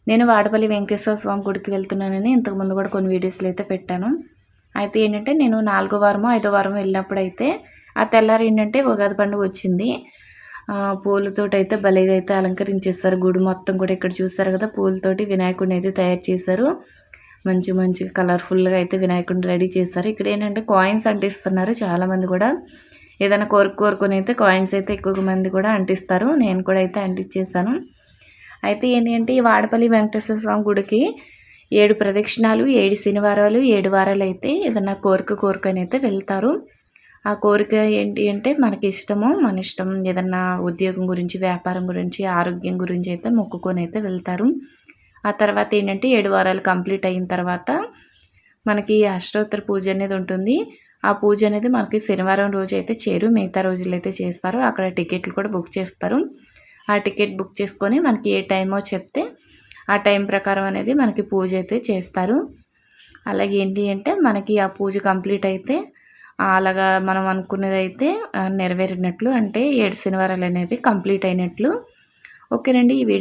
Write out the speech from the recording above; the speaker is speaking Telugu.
నేను వాడపల్లి వెంకటేశ్వర స్వామి గుడికి వెళ్తున్నానని ఇంతకుముందు కూడా కొన్ని వీడియోస్లో అయితే పెట్టాను. అయితే ఏంటంటే నేను 4వ వారమో 5వ వారమో వెళ్ళినప్పుడైతే ఆ తెల్లారి ఏంటంటే ఉగాది పండుగ వచ్చింది. పూలతోటి అయితే భలేగా అయితే అలంకరించేస్తారు గుడి మొత్తం కూడా. ఇక్కడ చూస్తారు కదా, పూలతోటి వినాయకుడిని అయితే తయారు చేశారు. మంచి కలర్ఫుల్గా అయితే వినాయకుడిని రెడీ చేస్తారు. ఇక్కడ ఏంటంటే కాయిన్స్ అంటిస్తున్నారు చాలామంది కూడా. ఏదైనా కోరుకొని అయితే కాయిన్స్ అయితే ఎక్కువ మంది కూడా అంటిస్తారు. నేను కూడా అయితే అంటించేసాను. అయితే ఏంటి అంటే ఈ వాడపల్లి వెంకటేశ్వర స్వామి గుడికి 7 ప్రదక్షిణాలు, 7 శనివారాలు, 7 వారాలు అయితే ఏదైనా కోరుకొని అయితే వెళ్తారు. ఆ కోరిక ఏంటి అంటే మనకి ఇష్టము, మన ఇష్టం. ఏదన్నా ఉద్యోగం గురించి, వ్యాపారం గురించి, ఆరోగ్యం గురించి అయితే మొక్కుకొని అయితే వెళ్తారు. ఆ తర్వాత ఏంటంటే 7 వారాలు కంప్లీట్ అయిన తర్వాత మనకి అష్టోత్తర పూజ అనేది ఉంటుంది. ఆ పూజ అనేది మనకి శనివారం రోజు అయితే మిగతా రోజులు అయితే చేస్తారు. అక్కడ టికెట్లు కూడా బుక్ చేస్తారు. ఆ టికెట్ బుక్ చేసుకొని మనకి ఏ టైమో చెప్తే ఆ టైం ప్రకారం అనేది మనకి పూజ అయితే చేస్తారు. అలాగే ఏంటి అంటే మనకి ఆ పూజ కంప్లీట్ అయితే అలాగా మనం అనుకున్నది అయితే నెరవేరినట్లు, అంటే 7 శనివారాలు అనేది కంప్లీట్ అయినట్లు. ఓకేనండి, ఈ వీడియో